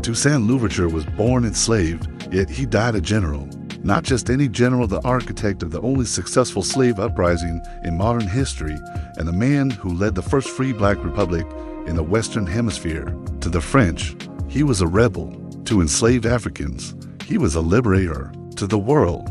Toussaint Louverture was born enslaved, yet he died a general. Not just any general, the architect of the only successful slave uprising in modern history, and the man who led the first free black republic in the Western Hemisphere. To the French, he was a rebel. To enslaved Africans, he was a liberator. To the world,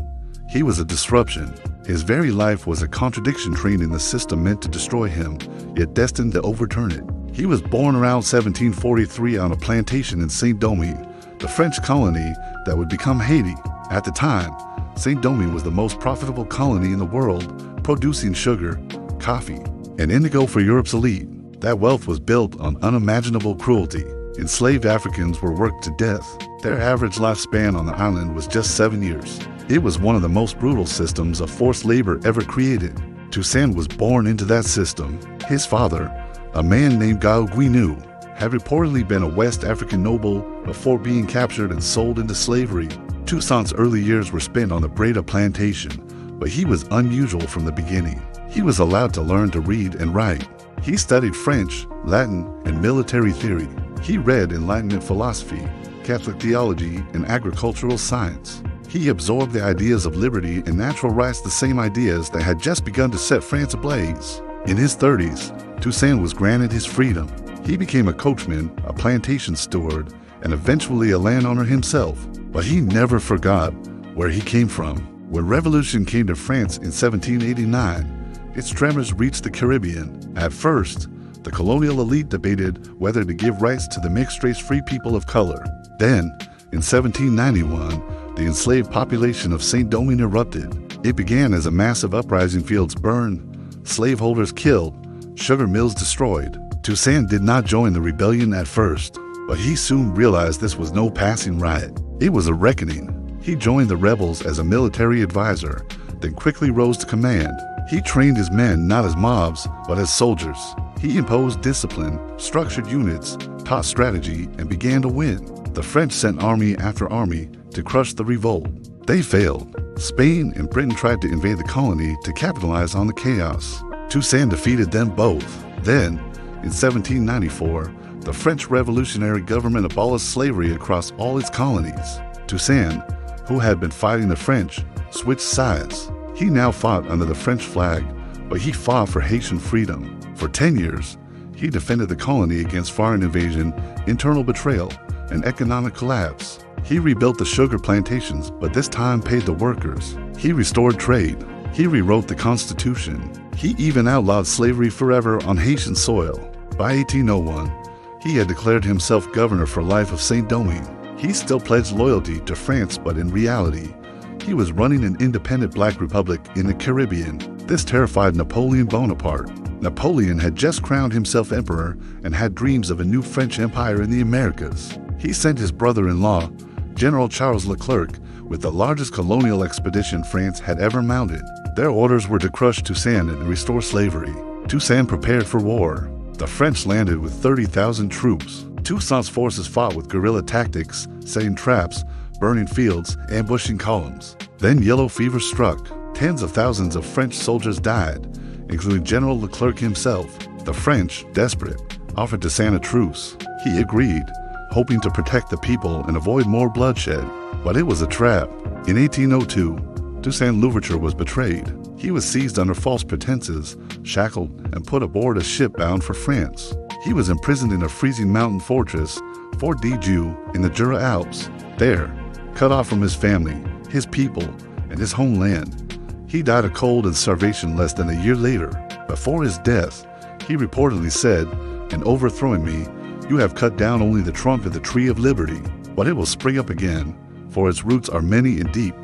he was a disruption. His very life was a contradiction trained in the system meant to destroy him, yet destined to overturn it. He was born around 1743 on a plantation in Saint-Domingue, the French colony that would become Haiti. At the time, Saint-Domingue was the most profitable colony in the world, producing sugar, coffee, and indigo for Europe's elite. That wealth was built on unimaginable cruelty. Enslaved Africans were worked to death. Their average lifespan on the island was just 7 years. It was one of the most brutal systems of forced labor ever created. Toussaint was born into that system. His father, a man named Guinu, had reportedly been a West African noble before being captured and sold into slavery. Toussaint's early years were spent on the Breda plantation, but he was unusual from the beginning. He was allowed to learn to read and write. He studied French, Latin, and military theory. He read Enlightenment philosophy, Catholic theology, and agricultural science. He absorbed the ideas of liberty and natural rights, the same ideas that had just begun to set France ablaze. In his 30s, Toussaint was granted his freedom. He became a coachman, a plantation steward, and eventually a landowner himself. But he never forgot where he came from. When revolution came to France in 1789, its tremors reached the Caribbean. At first, the colonial elite debated whether to give rights to the mixed-race free people of color. Then, in 1791, the enslaved population of Saint-Domingue erupted. It began as a massive uprising, fields burned, slaveholders killed, sugar mills destroyed. Toussaint did not join the rebellion at first, but he soon realized this was no passing riot. It was a reckoning. He joined the rebels as a military advisor, then quickly rose to command. He trained his men not as mobs, but as soldiers. He imposed discipline, structured units, taught strategy, and began to win. The French sent army after army to crush the revolt. They failed. Spain and Britain tried to invade the colony to capitalize on the chaos. Toussaint defeated them both. Then, in 1794, the French revolutionary government abolished slavery across all its colonies. Toussaint, who had been fighting the French, switched sides. He now fought under the French flag, but he fought for Haitian freedom. For 10 years, he defended the colony against foreign invasion, internal betrayal, and economic collapse. He rebuilt the sugar plantations, but this time paid the workers. He restored trade. He rewrote the Constitution. He even outlawed slavery forever on Haitian soil. By 1801, he had declared himself governor for life of Saint-Domingue. He still pledged loyalty to France, but in reality, he was running an independent black republic in the Caribbean. This terrified Napoleon Bonaparte. Napoleon had just crowned himself emperor and had dreams of a new French empire in the Americas. He sent his brother-in-law, General Charles Leclerc, with the largest colonial expedition France had ever mounted. Their orders were to crush Toussaint and restore slavery. Toussaint prepared for war. The French landed with 30,000 troops. Toussaint's forces fought with guerrilla tactics, setting traps, burning fields, ambushing columns. Then yellow fever struck. Tens of thousands of French soldiers died, including General Leclerc himself. The French, desperate, offered Toussaint a truce. He agreed, hoping to protect the people and avoid more bloodshed. But it was a trap. In 1802, Toussaint Louverture was betrayed. He was seized under false pretenses, shackled, and put aboard a ship bound for France. He was imprisoned in a freezing mountain fortress, Fort Dieu, in the Jura Alps. There, cut off from his family, his people, and his homeland, he died of cold and starvation less than a year later. Before his death, he reportedly said, "In overthrowing me, you have cut down only the trunk of the tree of liberty, but it will spring up again, for its roots are many and deep."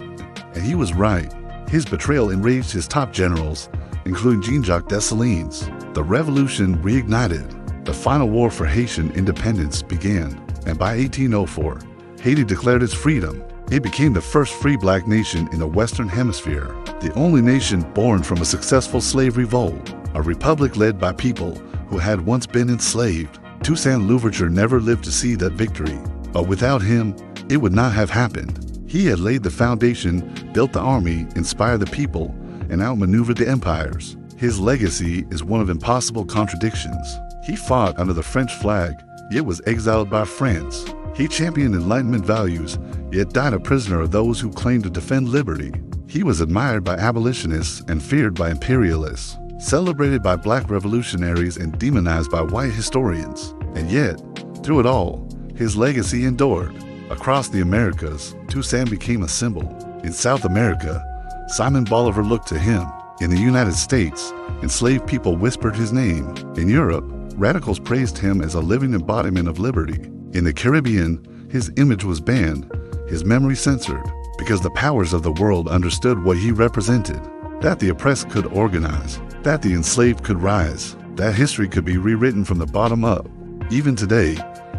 And he was right. His betrayal enraged his top generals, including Jean-Jacques Dessalines. The revolution reignited. The final war for Haitian independence began, and by 1804, Haiti declared its freedom. It became the first free black nation in the Western Hemisphere, the only nation born from a successful slave revolt, a republic led by people who had once been enslaved. Toussaint Louverture never lived to see that victory, but without him, it would not have happened. He had laid the foundation, built the army, inspired the people, and outmaneuvered the empires. His legacy is one of impossible contradictions. He fought under the French flag, yet was exiled by France. He championed Enlightenment values, yet died a prisoner of those who claimed to defend liberty. He was admired by abolitionists and feared by imperialists, celebrated by black revolutionaries and demonized by white historians. And yet, through it all, his legacy endured. Across the Americas, Toussaint became a symbol. In South America, Simon Bolivar looked to him. In the United States, enslaved people whispered his name. In Europe, radicals praised him as a living embodiment of liberty. In the Caribbean, his image was banned, his memory censored, because the powers of the world understood what he represented. That the oppressed could organize, that the enslaved could rise, that history could be rewritten from the bottom up. Even today,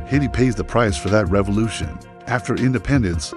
Haiti pays the price for that revolution. After independence,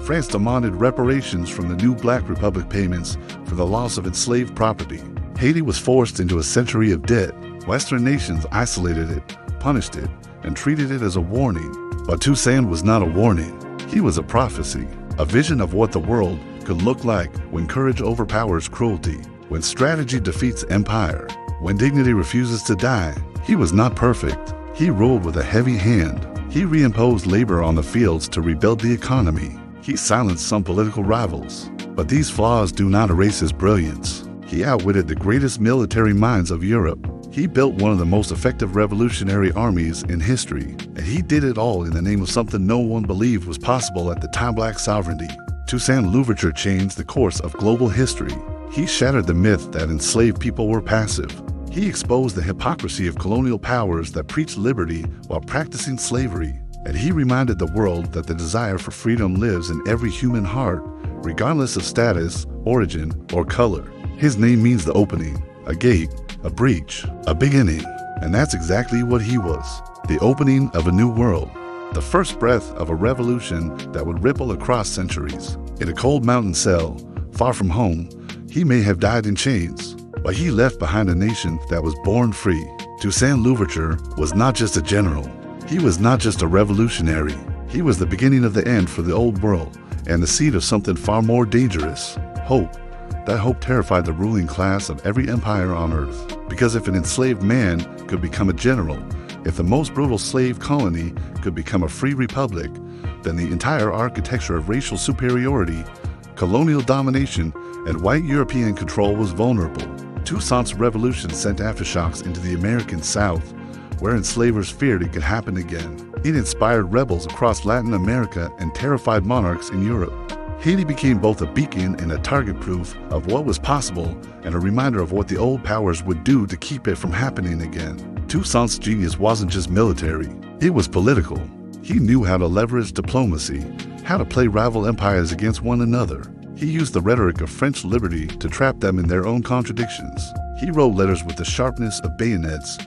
France demanded reparations from the new Black Republic payments for the loss of enslaved property. Haiti was forced into a century of debt. Western nations isolated it, punished it, and treated it as a warning. But Toussaint was not a warning. He was a prophecy, a vision of what the world could look like when courage overpowers cruelty, when strategy defeats empire, when dignity refuses to die. He was not perfect. He ruled with a heavy hand. He reimposed labor on the fields to rebuild the economy. He silenced some political rivals. But these flaws do not erase his brilliance. He outwitted the greatest military minds of Europe. He built one of the most effective revolutionary armies in history, and he did it all in the name of something no one believed was possible at the time: black sovereignty. Toussaint Louverture changed the course of global history. He shattered the myth that enslaved people were passive. He exposed the hypocrisy of colonial powers that preached liberty while practicing slavery. And he reminded the world that the desire for freedom lives in every human heart, regardless of status, origin, or color. His name means the opening, a gate, a breach, a beginning. And that's exactly what he was: the opening of a new world, the first breath of a revolution that would ripple across centuries. In a cold mountain cell, far from home, he may have died in chains, but he left behind a nation that was born free. Toussaint Louverture was not just a general. He was not just a revolutionary. He was the beginning of the end for the old world and the seed of something far more dangerous: hope. That hope terrified the ruling class of every empire on earth. Because if an enslaved man could become a general, if the most brutal slave colony could become a free republic, then the entire architecture of racial superiority, colonial domination, and white European control was vulnerable. Toussaint's revolution sent aftershocks into the American South, where enslavers feared it could happen again. It inspired rebels across Latin America and terrified monarchs in Europe. Haiti became both a beacon and a target proof of what was possible, and a reminder of what the old powers would do to keep it from happening again. Toussaint's genius wasn't just military, it was political. He knew how to leverage diplomacy, how to play rival empires against one another. He used the rhetoric of French liberty to trap them in their own contradictions. He wrote letters with the sharpness of bayonets,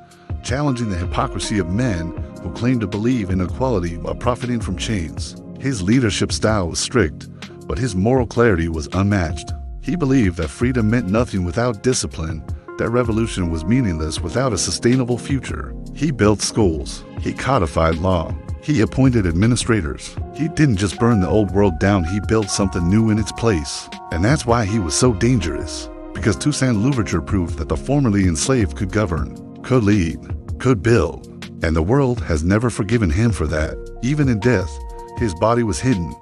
challenging the hypocrisy of men who claimed to believe in equality while profiting from chains. His leadership style was strict, but his moral clarity was unmatched. He believed that freedom meant nothing without discipline, that revolution was meaningless without a sustainable future. He built schools. He codified law. He appointed administrators. He didn't just burn the old world down, he built something new in its place. And that's why he was so dangerous. Because Toussaint Louverture proved that the formerly enslaved could govern, could lead, could build. And the world has never forgiven him for that. Even in death, his body was hidden,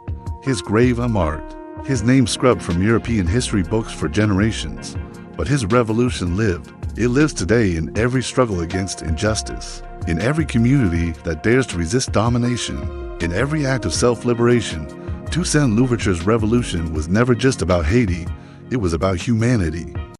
his grave unmarked, his name scrubbed from European history books for generations. But his revolution lived. It lives today in every struggle against injustice, in every community that dares to resist domination, in every act of self-liberation. Toussaint Louverture's revolution was never just about Haiti, it was about humanity.